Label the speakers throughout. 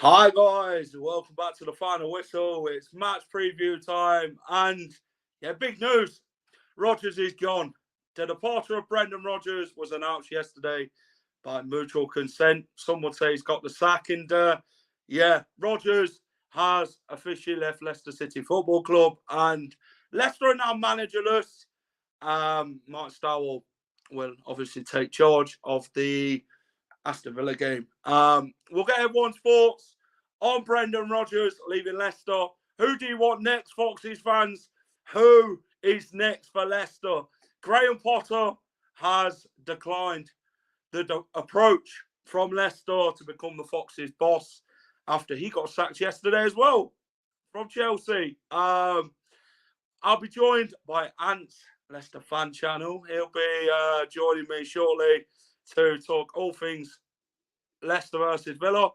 Speaker 1: Hi guys, welcome back to the final whistle. It's match preview time, and big news. Rodgers is gone. The departure of Brendan Rodgers was announced yesterday by mutual consent. Some would say he's got the sack, and Rodgers has officially left Leicester City Football Club, and Leicester are now managerless. Mark Stowell will obviously take charge of the Aston Villa game. We'll get everyone's thoughts on Brendan Rodgers leaving Leicester. Who do you want next, Foxes fans? Who is next for Leicester? Graham Potter has declined the approach from Leicester to become the Foxes' boss after he got sacked yesterday as well from Chelsea. I'll be joined by Ant, Leicester fan channel. He'll be joining me shortly to talk all things Leicester versus Villa.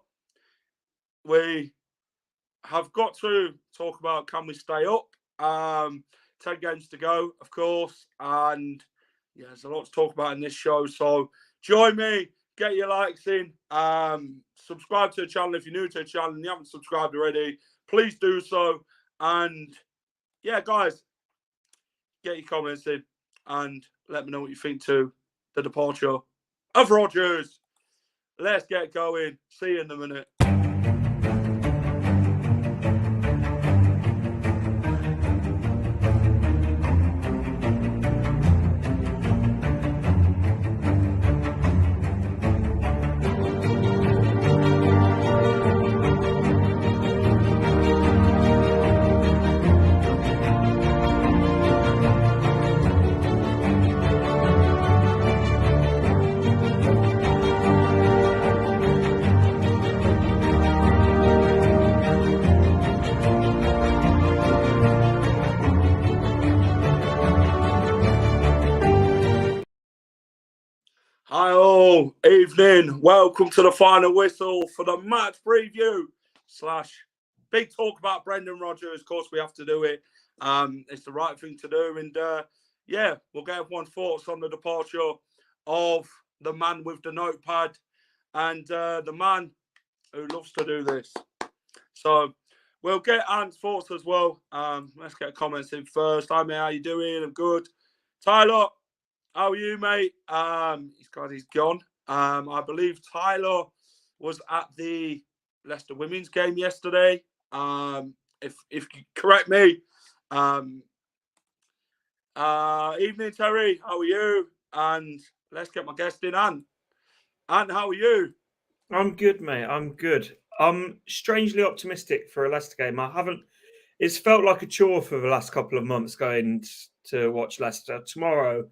Speaker 1: We have got to talk about, can we stay up? 10 games to go, of course. And there's a lot to talk about in this show. So join me, get your likes in. Subscribe to the channel if you're new to the channel and you haven't subscribed already. Please do so. And guys, get your comments in and let me know what you think to the departure of Rodgers. Let's get going. See you in a minute. Hi all, evening. Welcome to the final whistle for the match preview / big talk about Brendan Rodgers. Of course, we have to do it. It's the right thing to do. And we'll get everyone's thoughts on the departure of the man with the notepad and the man who loves to do this. So we'll get Ant's thoughts as well. Let's get comments in first. Hi, mate. How you doing? I'm good. Tyler, how are you, mate? He's gone. I believe Tyler was at the Leicester women's game yesterday. If you correct me. Evening, Terry. How are you? And let's get my guest in, Ant. Ant, how are you?
Speaker 2: I'm good, mate. I'm good. I'm strangely optimistic for a Leicester game. It's felt like a chore for the last couple of months going to watch Leicester. Tomorrow,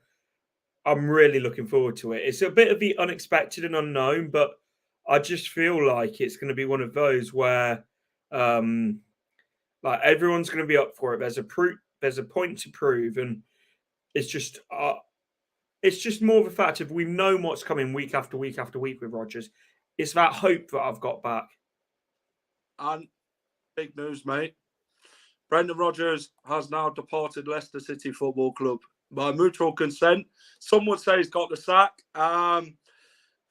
Speaker 2: I'm really looking forward to it. It's a bit of the unexpected and unknown, but I just feel like it's going to be one of those where everyone's going to be up for it. There's a point to prove, and it's just more of a fact of we've known what's coming week after week after week with Rodgers. It's that hope that I've got back.
Speaker 1: And big news, mate. Brendan Rodgers has now departed Leicester City Football Club by mutual consent. Some would say he's got the sack.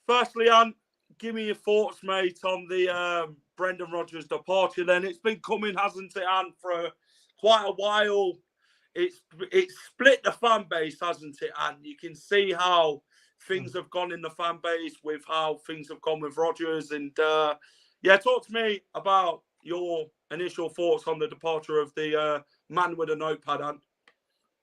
Speaker 1: Firstly, Ant, give me your thoughts, mate, on the Brendan Rodgers departure. Then it's been coming, hasn't it, Ant, for quite a while. It's split the fan base, hasn't it, Ant? You can see how things have gone in the fan base with how things have gone with Rodgers. And talk to me about your initial thoughts on the departure of the man with a notepad, Ant.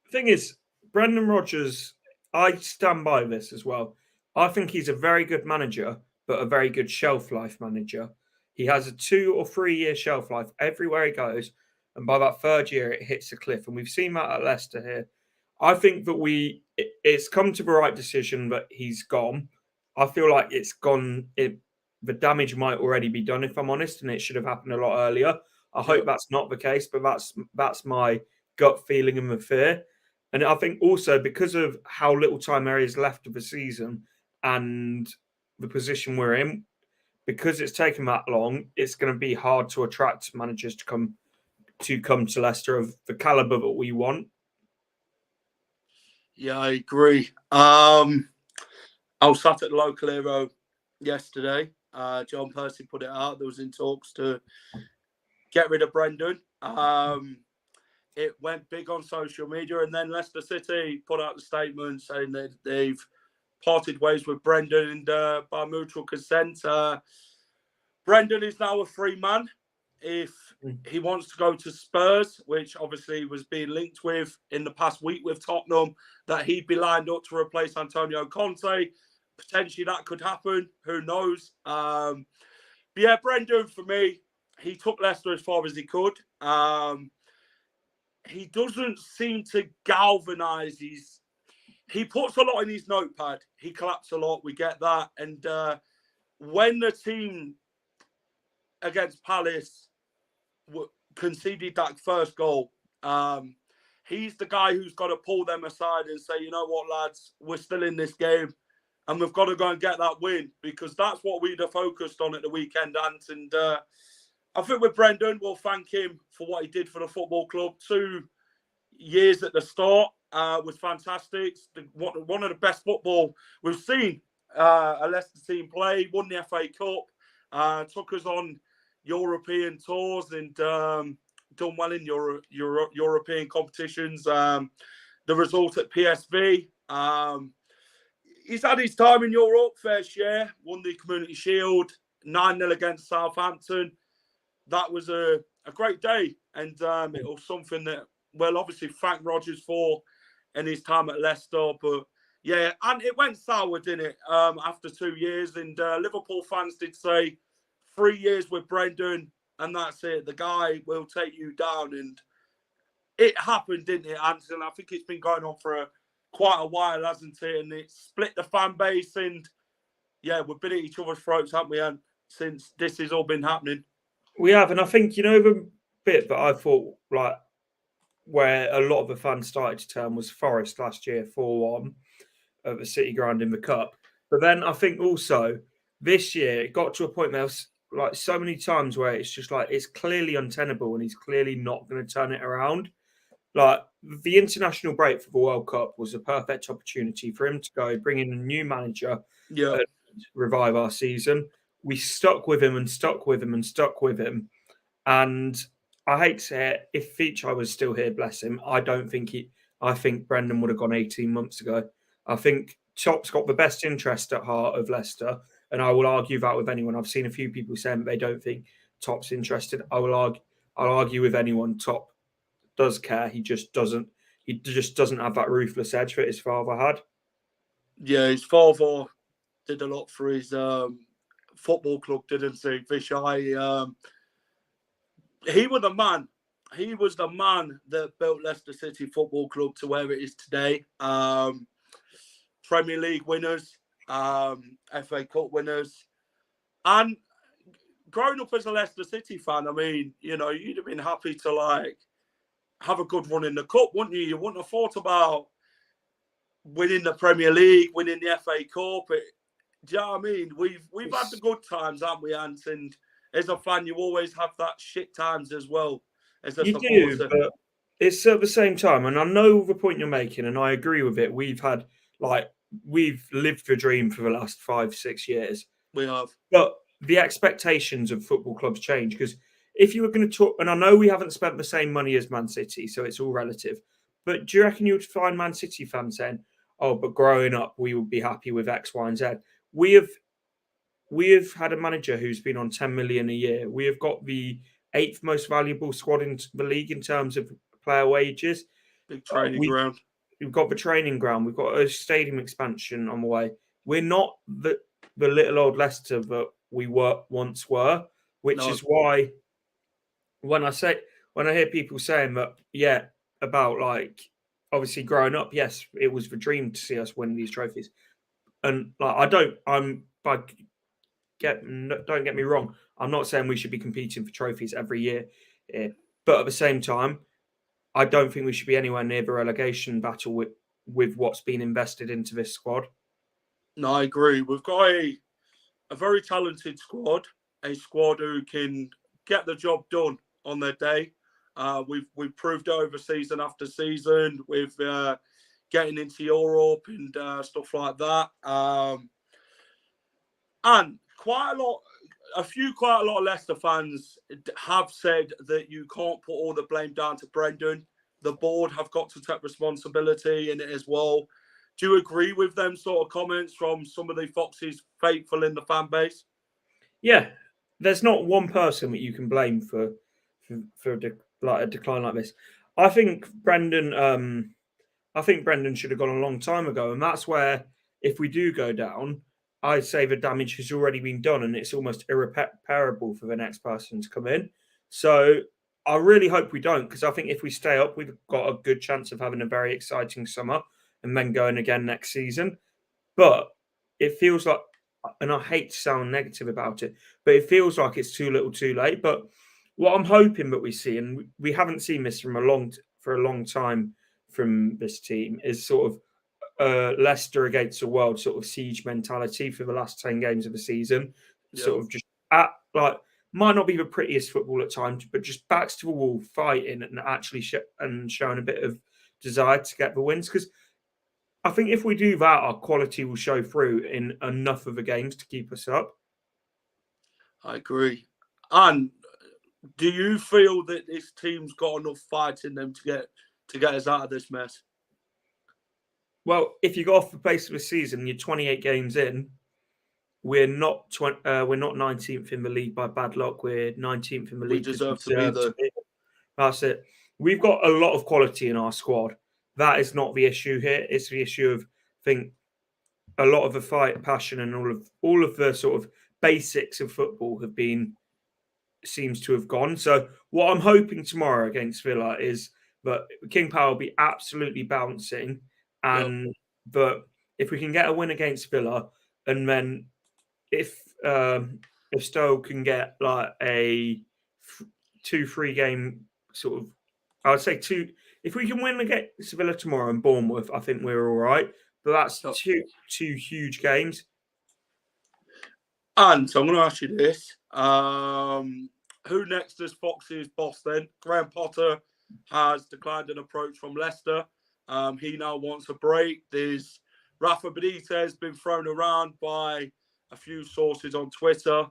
Speaker 2: The thing is, Brendan Rodgers, I stand by this as well. I think he's a very good manager, but a very good shelf life manager. He has a 2 or 3 year shelf life everywhere he goes. And by that third year, it hits a cliff. And we've seen that at Leicester here. I think that it's come to the right decision that he's gone. I feel like it's gone. The damage might already be done, if I'm honest, and it should have happened a lot earlier. I hope that's not the case, but that's my gut feeling and the fear. And I think also because of how little time there is left of the season and the position we're in, because it's taken that long, it's going to be hard to attract managers to come to Leicester of the caliber that we want.
Speaker 1: Yeah, I agree. I was sat at the local hero yesterday, John Percy put it out. There was in talks to get rid of Brendan. It went big on social media, and then Leicester City put out a statement saying that they've parted ways with Brendan and by mutual consent. Brendan is now a free man. If he wants to go to Spurs, which obviously was being linked with in the past week with Tottenham, that he'd be lined up to replace Antonio Conte. Potentially that could happen. Who knows? But yeah, Brendan, for me, he took Leicester as far as he could. He doesn't seem to galvanise he puts a lot in his notepad. He claps a lot. We get that. And when the team against Palace conceded that first goal, he's the guy who's got to pull them aside and say, you know what, lads, we're still in this game and we've got to go and get that win, because that's what we'd have focused on at the weekend, Ant. And I think with Brendan, we'll thank him for what he did for the football club. 2 years at the start was fantastic. One of the best football we've seen a Leicester team play. Won the FA Cup, took us on European tours and done well in European competitions. The result at PSV. He's had his time in Europe, fair share. Won the Community Shield, 9-0 against Southampton. That was a great day, and it was something that we'll obviously thank Rodgers for in his time at Leicester. But yeah, and it went sour, didn't it? After 2 years, and Liverpool fans did say 3 years with Brendan, and that's it. The guy will take you down, and it happened, didn't it, Anthony? I think it's been going on for quite a while, hasn't it? And it split the fan base, and yeah, we've been at each other's throats, haven't we? And since this has all been happening,
Speaker 2: we have. And I think, the bit that I thought, like, where a lot of the fans started to turn was Forest last year, 4-1 at the City Ground in the Cup. But then I think also this year it got to a point where like so many times where it's just like it's clearly untenable and he's clearly not going to turn it around. Like the international break for the World Cup was a perfect opportunity for him to go bring in a new manager, and revive our season. We stuck with him and stuck with him and stuck with him. And I hate to say it, if Feature was still here, bless him, I think Brendan would have gone 18 months ago. I think Top's got the best interest at heart of Leicester, and I will argue that with anyone. I've seen a few people saying they don't think Top's interested. I'll argue with anyone. Top does care. He just doesn't have that ruthless edge that his father had.
Speaker 1: Yeah, his father did a lot for his football club, didn't he? Vishai. He was the man. He was the man that built Leicester City Football Club to where it is today. Premier League winners, FA Cup winners. And growing up as a Leicester City fan, I mean, you'd have been happy to have a good run in the cup, wouldn't you? You wouldn't have thought about winning the Premier League, winning the FA Cup. Do you know what I mean? We've had the good times, haven't we, Ant? And as a fan, you always have that shit times as well as a supporter.
Speaker 2: You do, but it's at the same time, and I know the point you're making, and I agree with it. We've lived the dream for the last 5-6 years.
Speaker 1: We have.
Speaker 2: But the expectations of football clubs change, because if you were going to talk, and I know we haven't spent the same money as Man City, so it's all relative, but do you reckon you would find Man City fans saying, oh, but growing up, we would be happy with X, Y, and Z? We have had a manager who's been on 10 million a year. We have got the 8th most valuable squad in the league in terms of player wages.
Speaker 1: Big training ground.
Speaker 2: We've got the training ground. We've got a stadium expansion on the way. We're not the little old Leicester that we once were, which is why when I hear people saying that, about obviously growing up, yes, it was the dream to see us win these trophies. And don't get me wrong. I'm not saying we should be competing for trophies every year, but at the same time, I don't think we should be anywhere near the relegation battle with what's been invested into this squad.
Speaker 1: No, I agree. We've got a very talented squad, a squad who can get the job done on their day. We've proved it over season after season with getting into Europe and stuff like that. And quite a lot of Leicester fans have said that you can't put all the blame down to Brendan. The board have got to take responsibility in it as well. Do you agree with them sort of comments from some of the Foxes faithful in the fan base?
Speaker 2: Yeah, there's not one person that you can blame for a decline like this. I think Brendan should have gone a long time ago, and that's where if we do go down, I'd say the damage has already been done, and it's almost irreparable for the next person to come in. So I really hope we don't, because I think if we stay up, we've got a good chance of having a very exciting summer and then going again next season. But it feels like, and I hate to sound negative about it, but it feels like it's too little too late. But what I'm hoping that we see, and we haven't seen this for a long time from this team, is sort of Leicester against the world sort of siege mentality for the last 10 games of the season.
Speaker 1: Yeah.
Speaker 2: Sort of just might not be the prettiest football at times, but just backs to the wall, fighting and actually showing a bit of desire to get the wins. Because I think if we do that, our quality will show through in enough of the games to keep us up.
Speaker 1: I agree. And do you feel that this team's got enough fight in them to get us out of this mess?
Speaker 2: Well, if you go off the pace of the season, you're 28 games in. We're not 19th in the league by bad luck. We're 19th in the league.
Speaker 1: We deserve to be there.
Speaker 2: That's it. We've got a lot of quality in our squad. That is not the issue here. It's the issue of, I think, a lot of the fight, passion, and all of the sort of basics of football seems to have gone. So what I'm hoping tomorrow against Villa is that King Power will be absolutely bouncing, and that if we can get a win against Villa, and then if Stowe can get like a 2-3 game sort of, I would say two. If we can win against Villa tomorrow and Bournemouth, I think we're all right. But that's two huge games.
Speaker 1: And so I'm going to ask you this: who next as Fox's boss? Then Graham Potter has declined an approach from Leicester. He now wants a break. There's Rafa Benitez been thrown around by a few sources on Twitter.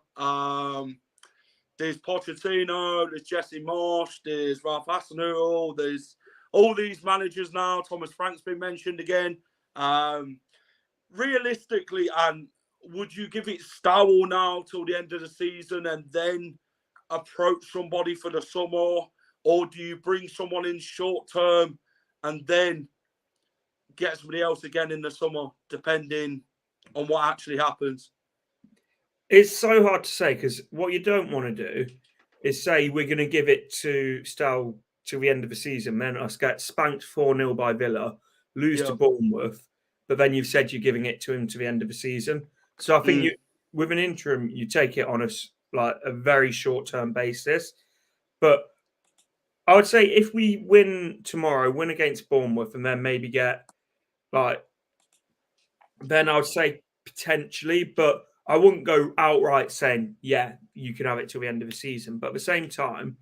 Speaker 1: There's Pochettino, there's Jesse Marsh, there's Ralph Hasenhüttl, there's all these managers now. Thomas Frank's been mentioned again. Realistically, and would you give it Stowell now till the end of the season and then approach somebody for the summer? Or do you bring someone in short term and then get somebody else again in the summer, depending on what actually happens?
Speaker 2: It's so hard to say, because what you don't want to do is say we're going to give it to Stowell to the end of the season, then us get spanked 4-0 by Villa, lose to Bournemouth, but then you've said you're giving it to him to the end of the season. So I think with an interim, you take it on a very short-term basis. But I would say if we win tomorrow, win against Bournemouth, and then maybe get then I would say potentially, but I wouldn't go outright saying, yeah, you can have it till the end of the season. But at the same time,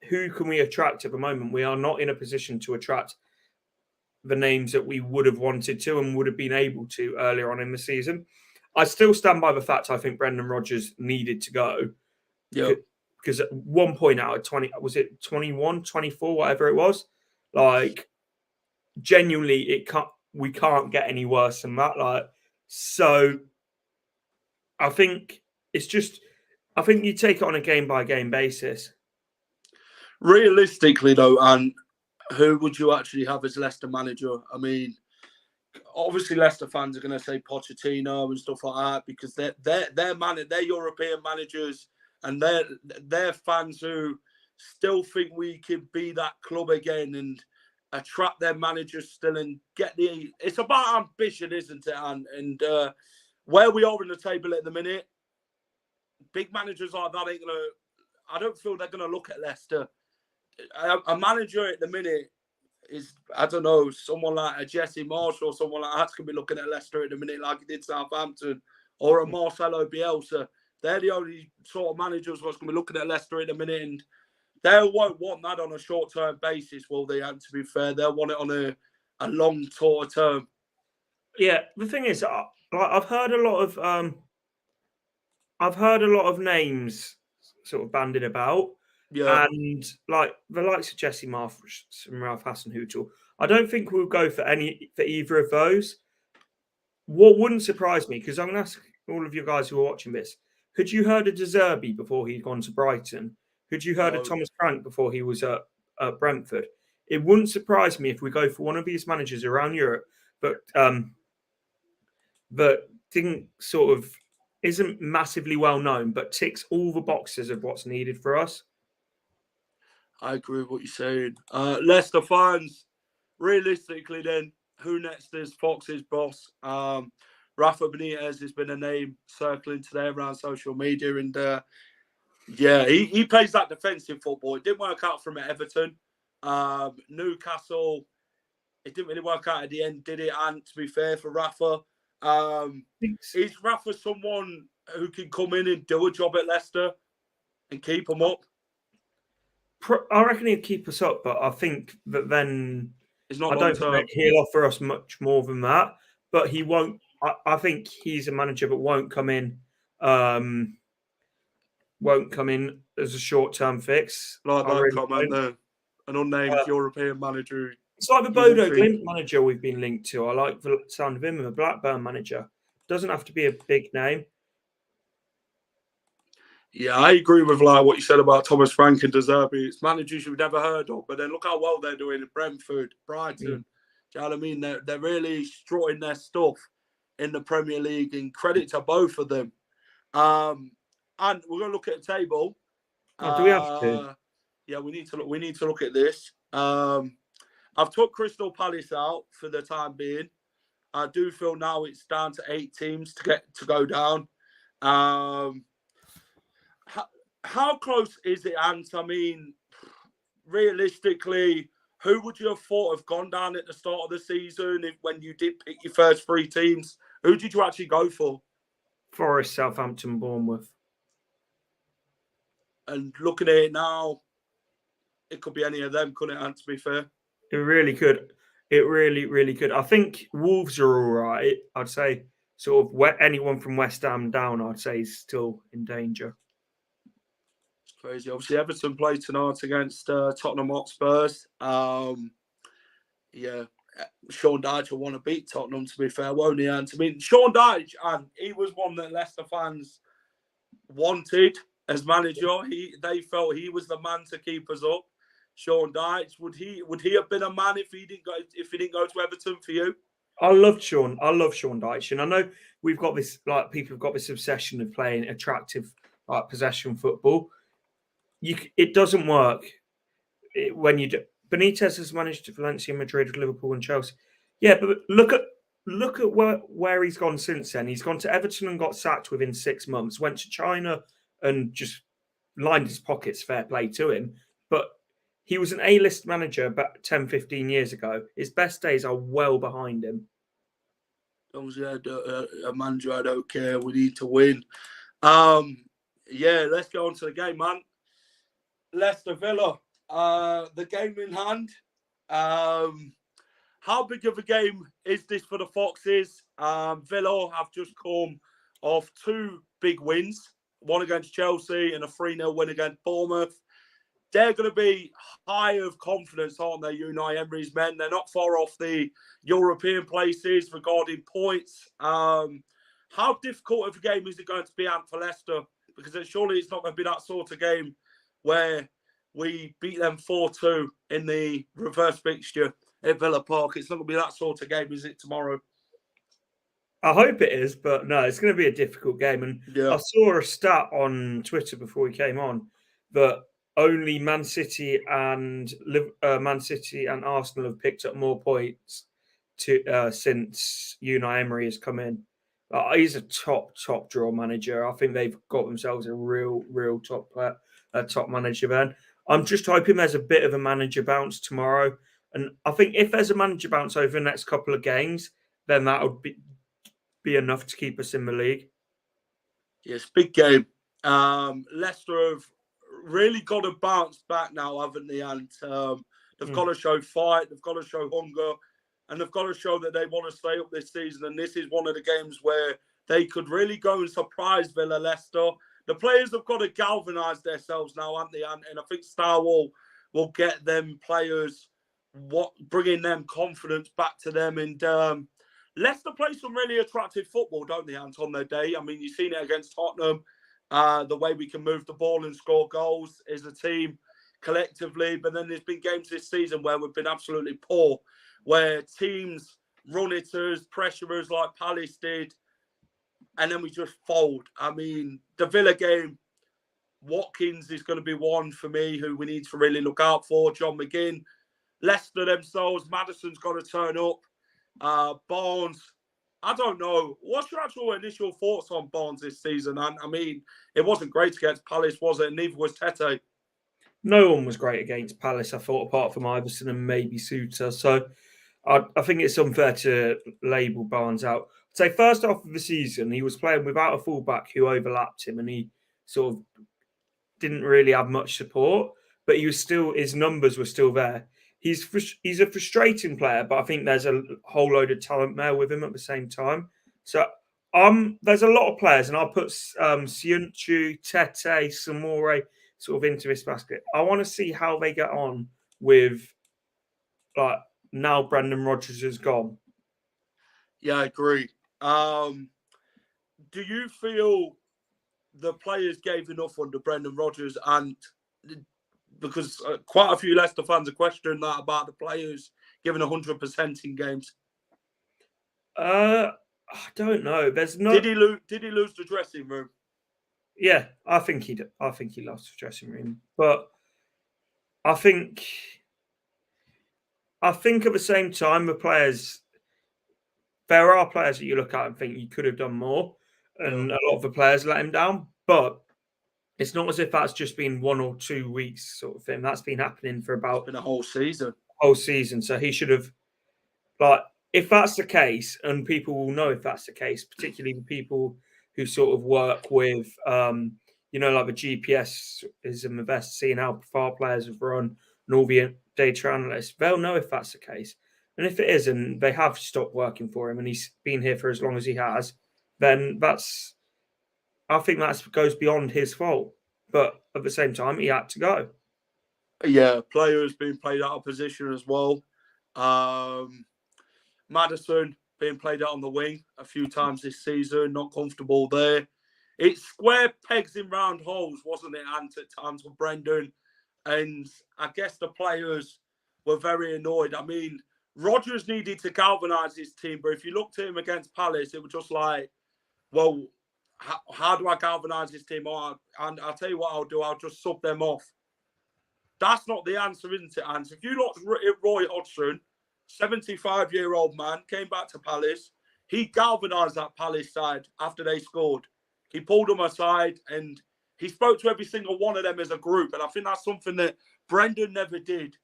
Speaker 2: who can we attract at the moment? We are not in a position to attract the names that we would have wanted to and would have been able to earlier on in the season. I still stand by the fact I think Brendan Rodgers needed to go.
Speaker 1: Yeah.
Speaker 2: Because at one point out of 20, was it 21, 24, whatever it was? Genuinely, we can't get any worse than that. So I think I think you take it on a game-by-game basis.
Speaker 1: Realistically, though, and who would you actually have as Leicester manager? I mean, obviously Leicester fans are going to say Pochettino and stuff like that because they're European managers and they're fans who still think we can be that club again and attract their managers still and get it's about ambition, isn't it? And where we are in the table at the minute, big managers like that I don't feel they're going to look at Leicester. A manager at the minute is, I don't know, someone like a Jesse Marsh or someone like that's going to be looking at Leicester at the minute like he did Southampton, or a Marcelo Bielsa. They're the only sort of managers what's going to be looking at Leicester at the minute, and they won't want that on a short-term basis, will they? And to be fair, they'll want it on a long tour term.
Speaker 2: Yeah, the thing is, I've heard a lot of I've heard a lot of names sort of bandied about,
Speaker 1: Yeah,
Speaker 2: and like the likes of Jesse Marsh and Ralph Hasenhüttl. I don't think we'll go for either of those. What wouldn't surprise me, because I'm going to ask all of you guys who are watching this, had you heard of De Zerbi before he'd gone to Brighton? Had you heard of
Speaker 1: no.
Speaker 2: Thomas Frank before he was at Brentford? It wouldn't surprise me if we go for one of these managers around Europe, but didn't sort of isn't massively well known, but ticks all the boxes of what's needed for us.
Speaker 1: I agree with what you're saying. Leicester fans, realistically, then who next is Fox's boss? Rafa Benitez has been a name circling today around social media, and yeah, he plays that defensive football. It didn't work out for him at Everton. Newcastle, it didn't really work out at the end, did it? And to be fair for Rafa, is Rafa someone who can come in and do a job at Leicester and keep them up?
Speaker 2: I reckon he'd keep us up, but I think that then
Speaker 1: It's not
Speaker 2: I
Speaker 1: long
Speaker 2: don't think
Speaker 1: term.
Speaker 2: that he'll offer us much more than that. But he won't. I think he's a manager that won't come in as a short-term fix.
Speaker 1: Like
Speaker 2: I
Speaker 1: that
Speaker 2: really
Speaker 1: comment
Speaker 2: don't.
Speaker 1: there. An unnamed European manager.
Speaker 2: It's like the
Speaker 1: You wouldn't
Speaker 2: Bodo
Speaker 1: think.
Speaker 2: Glimt manager we've been linked to. I like the sound of him, a Blackburn manager. Doesn't have to be a big name.
Speaker 1: Yeah, I agree with like what you said about Thomas Frank and De Zerbi. It's managers you've never heard of, but then look how well they're doing at Brentford, Brighton. Do you know what I mean? They're really strutting their stuff in the Premier League, and credit to both of them. And we're going to look at the table.
Speaker 2: Do we have to?
Speaker 1: Yeah, we need to look. We need to look at this. I've took Crystal Palace out for the time being. I do feel now it's down to 8 teams to go down. How close is it, Ant? I mean, realistically, who would you have thought have gone down at the start of the season when you did pick your first 3 teams? Who did you actually go for?
Speaker 2: Forest, Southampton, Bournemouth.
Speaker 1: And looking at it now, it could be any of them, couldn't it, Ant, to be fair?
Speaker 2: It really could. It really, really could. I think Wolves are all right. I'd say sort of anyone from West Ham down, I'd say is still in danger.
Speaker 1: It's crazy. Obviously, Everton played tonight against Tottenham Hotspurs. Yeah, Sean Dyche will want to beat Tottenham, to be fair, won't he? And I mean, Sean Dyche, and he was one that Leicester fans wanted as manager. They felt he was the man to keep us up. Sean Dyche, would he have been a man if he didn't go to Everton for you?
Speaker 2: I love Sean Dyche, and I know we've got this people have got this obsession of playing attractive possession football. It doesn't work when you do. Benitez has managed Valencia, Madrid, Liverpool, and Chelsea. Yeah, but look at where he's gone since then. He's gone to Everton and got sacked within 6 months. Went to China and just lined his pockets. Fair play to him, but he was an A-list manager about 10, 15 years ago. His best days are well behind him.
Speaker 1: Obviously, a manager, I don't care. We need to win. Yeah, let's go on to the game, man. Leicester Villa. The game in hand. How big of a game is this for the Foxes? Villa have just come off 2 big wins. One against Chelsea and a 3-0 win against Bournemouth. They're going to be high of confidence, aren't they, Unai Emery's men? They're not far off the European places regarding points. How difficult of a game is it going to be, Ant, for Leicester? Because surely it's not going to be that sort of game where we beat them 4-2 in the reverse fixture at Villa Park. It's not going to be that sort of game, is it, tomorrow?
Speaker 2: I hope it is, but no, it's going to be a difficult game. And I saw a stat on Twitter before we came on that only Man City and Arsenal have picked up more points since Unai Emery has come in. He's a top draw manager. I think they've got themselves a real top manager. Then I'm just hoping there's a bit of a manager bounce tomorrow, and I think if there's a manager bounce over the next couple of games, then that would be enough to keep us in the league.
Speaker 1: Yes, big game. Leicester have really got to bounce back now, haven't they? And they've got to show fight, they've got to show hunger, and they've got to show that they want to stay up this season. And this is one of the games where they could really go and surprise Villa, Leicester. The players have got to galvanise themselves now, haven't they? And I think Starwall will get them players, bringing them confidence back to them. And Leicester play some really attractive football, don't they, Ant, on their day? I mean, you've seen it against Tottenham, the way we can move the ball and score goals as a team collectively. But then there's been games this season where we've been absolutely poor, where teams run at us, pressure us like Palace did, and then we just fold. I mean, the Villa game, Watkins is going to be one for me who we need to really look out for. John McGinn, Leicester themselves, Maddison's got to turn up. Barnes, I don't know. What's your actual initial thoughts on Barnes this season? And I mean, it wasn't great against Palace, was it? Neither was Tete.
Speaker 2: No one was great against Palace, I thought, apart from Iverson and maybe Suter. So I think it's unfair to label Barnes out. I'd say first half of the season, he was playing without a fullback who overlapped him, and he sort of didn't really have much support, but he was still, his numbers were still there. He's a frustrating player, but I think there's a whole load of talent there with him at the same time. So there's a lot of players, and I'll put Siunchu, Tete, Samore sort of into this basket. I want to see how they get on with, like, now Brendan Rodgers is gone.
Speaker 1: Yeah, I agree. Do you feel the players gave enough under Brendan Rodgers? And because quite a few Leicester fans are questioning that about the players giving 100% in games.
Speaker 2: I don't know. There's no.
Speaker 1: Did he lose the dressing room?
Speaker 2: Yeah, I think he did. I think he lost the dressing room, but I think at the same time, there are players that you look at and think you could have done more, and a lot of the players let him down. But it's not as if that's just been 1 or 2 weeks sort of thing. That's been happening for about
Speaker 1: a whole season.
Speaker 2: So he should have, like, if that's the case, and people will know if that's the case, particularly the people who sort of work with, like the GPS is in the best, seeing how far players have run and all the data analysts, they'll know if that's the case. And if it is, and they have stopped working for him and he's been here for as long as he has, then I think that goes beyond his fault. But at the same time, he had to go.
Speaker 1: Yeah, players being played out of position as well. Maddison being played out on the wing a few times this season, not comfortable there. It's square pegs in round holes, wasn't it, Ant, at times for Brendan? And I guess the players were very annoyed. I mean, Rodgers needed to galvanise his team, but if you looked at him against Palace, it was just like, well, how do I galvanise this team? And I'll tell you what I'll do, I'll just sub them off. That's not the answer, isn't it, Ant? If you look at Roy Hodgson, 75-year-old man, came back to Palace. He galvanised that Palace side after they scored. He pulled them aside and he spoke to every single one of them as a group. And I think that's something that Brendan never did.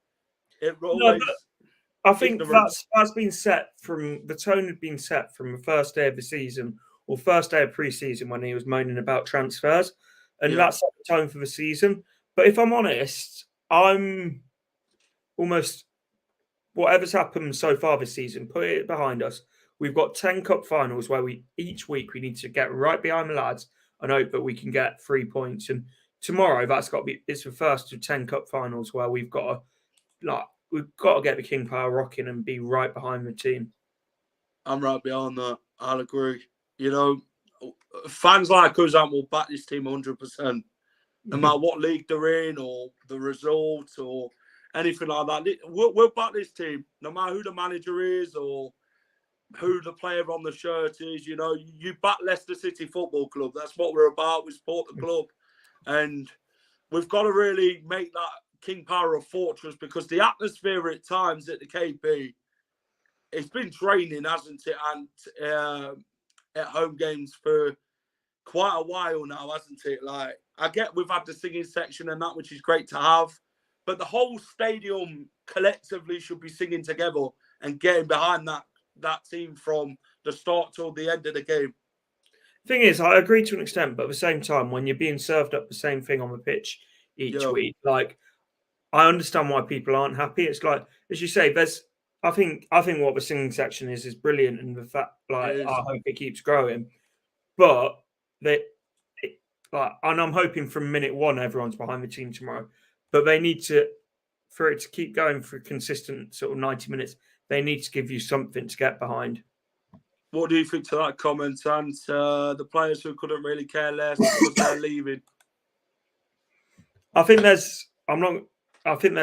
Speaker 2: I think that's been set from, the tone had been set from the first day of the season or first day of pre-season when he was moaning about transfers. And that set the tone for the season. But if I'm honest, I'm almost, whatever's happened so far this season, put it behind us. We've got 10 cup finals where each week we need to get right behind the lads and hope that we can get 3 points. And tomorrow it's the first of 10 cup finals where we've got to get the King Power rocking and be right behind the team.
Speaker 1: I'm right behind that. I'll agree. Fans like us will back this team 100%. No matter what league they're in or the result or anything like that. We'll back this team, no matter who the manager is or who the player on the shirt is. You back Leicester City Football Club. That's what we're about. We support the club. And we've got to really make that King Power a fortress, because the atmosphere at times at the KP, it's been draining, hasn't it? And at home games for quite a while now, hasn't it? Like, I get we've had the singing section and that, which is great to have, but the whole stadium collectively should be singing together and getting behind that team from the start till the end of the game.
Speaker 2: Thing is, I agree to an extent, but at the same time, when you're being served up the same thing on the pitch each week, like, I understand why people aren't happy. It's like, as you say, I think what the singing section is brilliant, and the fact, like, I hope it keeps growing. but and I'm hoping from minute one everyone's behind the team tomorrow. But they need to, for it to keep going for a consistent sort of 90 minutes, they need to give you something to get behind.
Speaker 1: What do you think to that comment? And the players who couldn't really care less because they're leaving.
Speaker 2: I think there's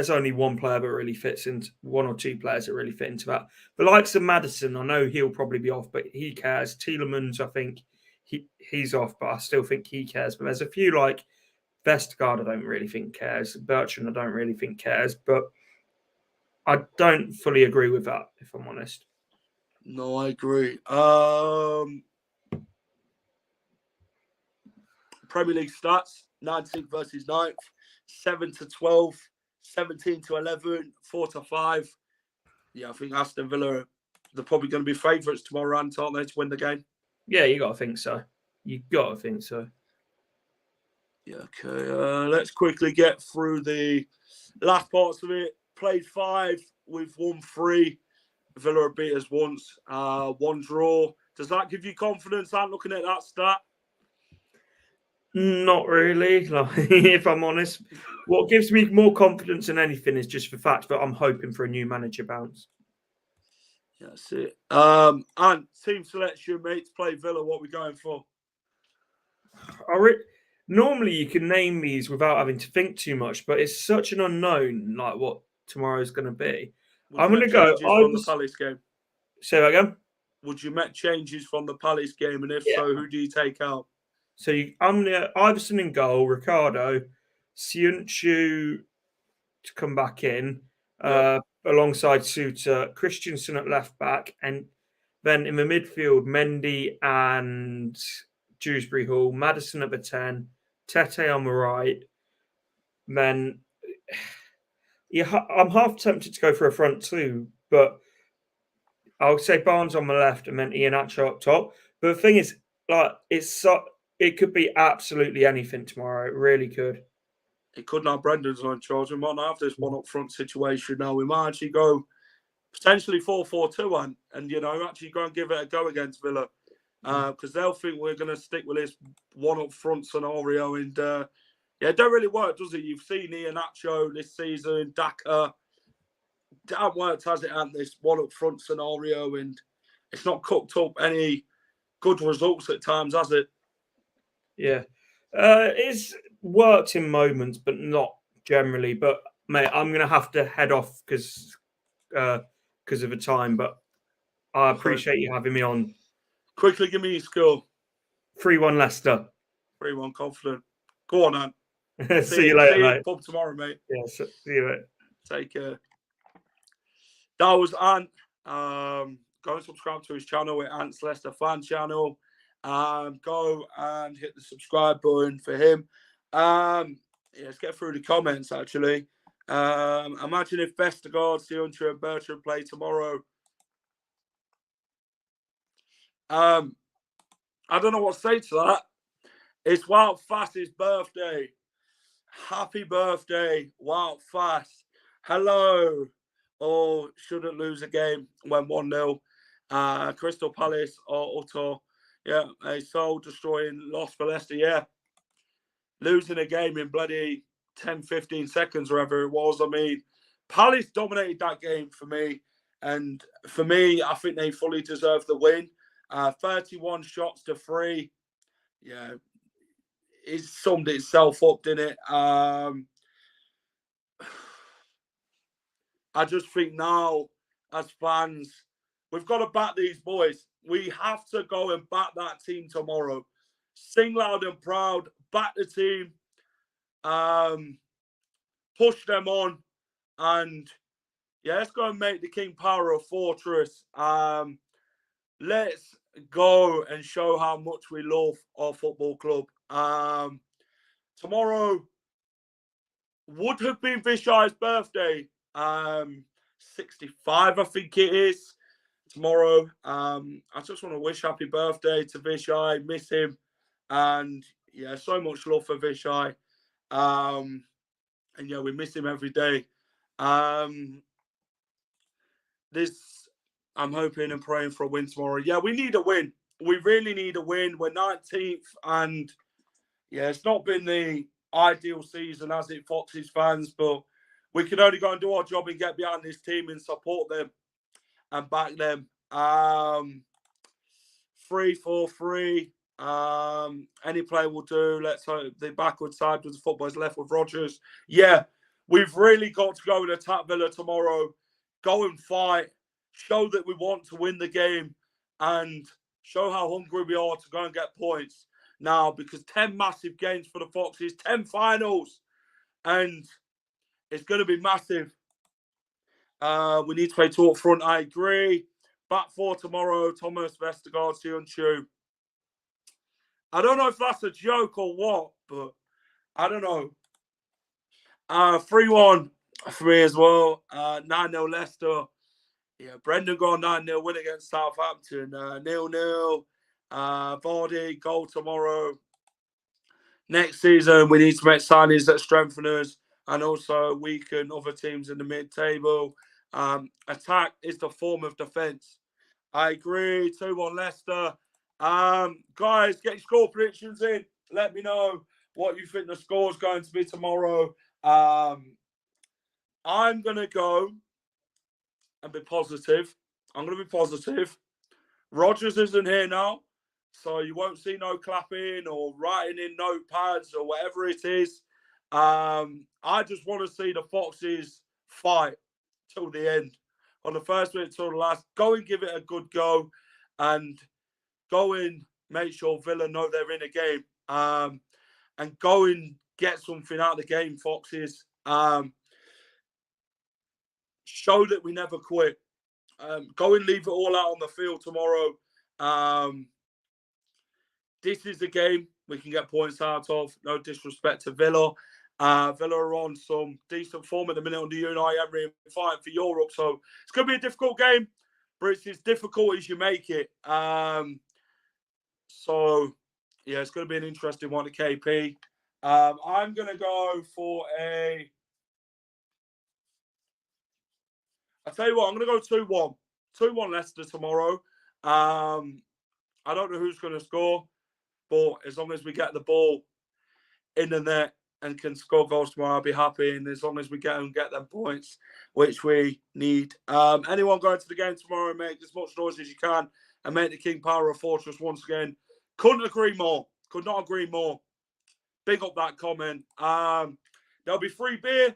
Speaker 2: only one player that really fits into, one or two players that really fit into that. The likes of Maddison, I know he'll probably be off, but he cares. Tielemans, I think he's off, but I still think he cares. But there's a few like Vestergaard, I don't really think cares. Bertrand, I don't really think cares. But I don't fully agree with that, if I'm honest.
Speaker 1: No, I agree. Premier League stats: 19th versus 9th, 7 to 12, 17 to 11, 4 to 5. Yeah, I think Aston Villa, they're probably going to be favourites tomorrow, aren't they, to win the game?
Speaker 2: Yeah, you got to think so. Yeah,
Speaker 1: okay. Let's quickly get through the last parts of it. Played 5, we've won 3. Villa beat us once, 1 draw. Does that give you confidence? I'm looking at that stat.
Speaker 2: Not really, if I'm honest. What gives me more confidence than anything is just the fact that I'm hoping for a new manager bounce.
Speaker 1: Yeah, that's it. And team selection, mate, to play Villa, what are we going for?
Speaker 2: Normally, you can name these without having to think too much, but it's such an unknown, like what tomorrow's going to be. I'm going to go.
Speaker 1: From the Palace game.
Speaker 2: Say that again.
Speaker 1: Would you make changes from the Palace game, and if so, who do you take out?
Speaker 2: So I'm going to Iverson in goal, Ricardo, Siunchu to come back in alongside Suter, Christensen at left back, and then in the midfield, Mendy and Dewsbury Hall, Maddison at the 10, Tete on the right. Then I'm half tempted to go for a front two, but I'll say Barnes on the left and then Iheanacho up top. But the thing is, it could be absolutely anything tomorrow. It really could.
Speaker 1: It could now. Brendan's on charge. We might not have this one up front situation now. We might actually go potentially 4-4-2 and actually go and give it a go against Villa. Because they'll think we're going to stick with this one up front scenario. And it don't really work, does it? You've seen Iheanacho this season, Daka. It hasn't worked, has it? And this one up front scenario, and it's not cooked up any good results at times, has it?
Speaker 2: Yeah. It's worked in moments, but not generally. But, mate, I'm going to have to head off because of the time. But I appreciate you having me on.
Speaker 1: Quickly, give me your score.
Speaker 2: 3-1 Leicester.
Speaker 1: 3-1 confident. Go on, Anne.
Speaker 2: See you later, mate.
Speaker 1: Pub tomorrow, mate.
Speaker 2: Yeah, see you later.
Speaker 1: Take care. That was Ant. Go and subscribe to his channel at Ant's Leicester Fan Channel. Go and hit the subscribe button for him. Let's get through the comments, actually. Imagine if Vestergaard, Siunchu and Bertrand play tomorrow. I don't know what to say to that. It's Wout Fass's birthday. Happy birthday, Wout Fass. Hello. Or shouldn't lose a game when 1-0. Crystal Palace or Utter. Yeah, a soul-destroying loss for Leicester, yeah. Losing a game in bloody 10, 15 seconds, wherever it was. I mean, Palace dominated that game for me. And for me, I think they fully deserved the win. 31 shots to 3. Yeah, it summed itself up, didn't it? I just think now, as fans, we've got to back these boys. We have to go and back that team tomorrow. Sing loud and proud, back the team, push them on, and let's go and make the King Power a fortress. Let's go and show how much we love our football club. Tomorrow would have been Vishai's birthday. 65, I think it is. Tomorrow. I just want to wish happy birthday to Vishai. Miss him. And so much love for Vishai. And we miss him every day. I'm hoping and praying for a win tomorrow. Yeah, we need a win. we really need a win. We're 19th, and yeah, it's not been the ideal season, has it, Foxes fans? But we can only go and do our job and get behind this team and support them and back them. 3-4-3. Any play will do. Let's hope the backward side with the football is left with Rodgers. Yeah, we've really got to go and attack Villa tomorrow. Go and fight. Show that we want to win the game and show how hungry we are to go and get points now, because 10 massive games for the Foxes, 10 finals, and it's going to be massive. We need to play two up front, I agree. Back four tomorrow, Thomas, Vestergaard, Sionchu. I don't know if that's a joke or what, but I don't know. 3-1 for me as well. 9-0 Leicester. Yeah, Brendan gone 9-0 win against Southampton. 0-0. Vardy, goal tomorrow. Next season, we need to make signings that strengthen us and also weaken other teams in the mid-table. Attack is the form of defence. I agree. 2-1 Leicester. Guys, get your score predictions in. Let me know what you think the score is going to be tomorrow. I'm going to go and be positive. I'm going to be positive. Rodgers isn't here now, so you won't see no clapping or writing in notepads or whatever it is. I just want to see the Foxes fight till the end. On the first minute till the last, go and give it a good go and go and make sure Villa know they're in a game. And go and get something out of the game, Foxes. Show that we never quit. Go and leave it all out on the field tomorrow. This is the game we can get points out of. No disrespect to Villa. Villa are on some decent form at the minute under Unai Emery and fighting for Europe. So it's going to be a difficult game, but it's as difficult as you make it. So, yeah, it's going to be an interesting one at KP. I'm going to go for a... I'll tell you what, I'm going to go 2-1. 2-1 Leicester tomorrow. I don't know who's going to score, but as long as we get the ball in the net and can score goals tomorrow, I'll be happy. And as long as we get them points, which we need. Anyone going to the game tomorrow, make as much noise as you can and make the King Power a fortress once again. Couldn't agree more. Could not agree more. Big up that comment. There'll be free beer,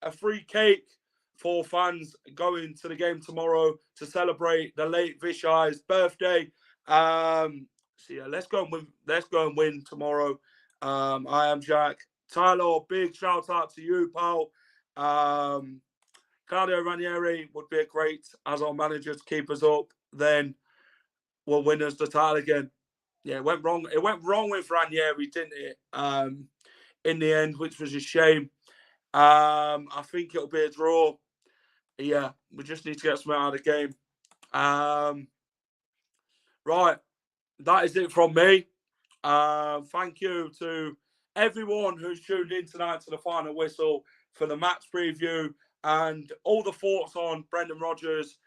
Speaker 1: a free cake for fans going to the game tomorrow to celebrate the late Vishai's birthday. So yeah, let's go and win tomorrow. I am Jack. Tyler, big shout out to you, pal. Claudio Ranieri would be a great as our manager to keep us up. Then we'll win us the title again. Yeah, it went wrong. It went wrong with Ranieri, didn't it? In the end, which was a shame. I think it'll be a draw. Yeah, we just need to get something out of the game. Right, that is it from me. Thank you to everyone who's tuned in tonight to the final whistle for the match preview and all the thoughts on Brendan Rodgers'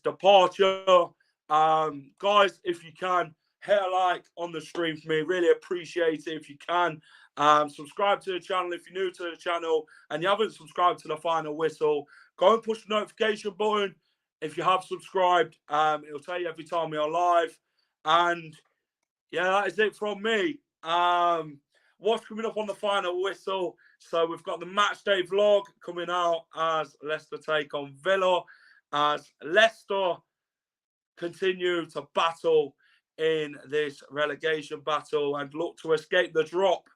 Speaker 1: departure. Guys, if you can, hit a like on the stream for me. Really appreciate it if you can. Subscribe to the channel if you're new to the channel and you haven't subscribed to the final whistle. Go and push the notification button if you have subscribed. It'll tell you every time we are live. And yeah, that is it from me. What's coming up on the final whistle? So we've got the match day vlog coming out as Leicester take on Villa, as Leicester continue to battle in this relegation battle and look to escape the drop.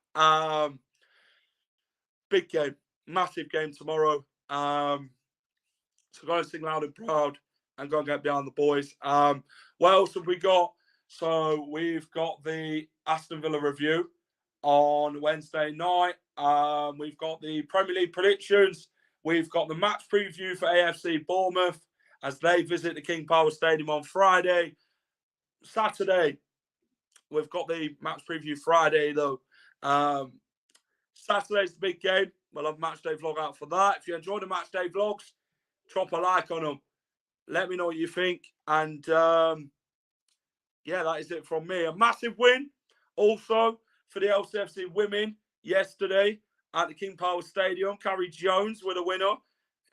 Speaker 1: Big game, massive game tomorrow. So go and sing loud and proud and go and get behind the boys. What else have we got? So we've got the Aston Villa review on Wednesday night. We've got the Premier League predictions. We've got the match preview for AFC Bournemouth as they visit the King Power Stadium on Friday. Saturday, we've got the match preview Friday, though. Saturday's the big game. We'll have a match day vlog out for that. If you enjoy the match day vlogs, drop a like on them. Let me know what you think. And yeah, that is it from me. A massive win also for the LCFC women yesterday at the King Power Stadium. Carrie Jones with a winner.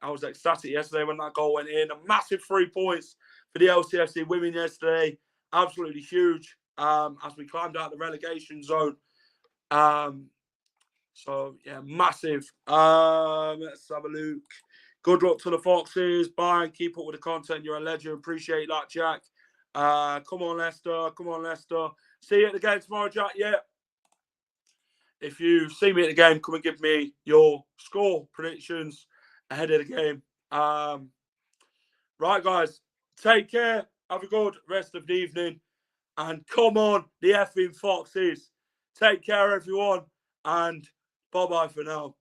Speaker 1: I was ecstatic yesterday when that goal went in. A massive 3 points for the LCFC women yesterday. Absolutely huge as we climbed out the relegation zone. So, yeah, massive. Let's have a look. Good luck to the Foxes. Bye and keep up with the content. You're a legend. Appreciate that, Jack. Come on, Leicester. Come on, Leicester. See you at the game tomorrow, Jack. Yeah. If you see me at the game, come and give me your score predictions ahead of the game. Right, guys. Take care. Have a good rest of the evening. And come on, the effing Foxes. Take care, everyone. And bye-bye for now.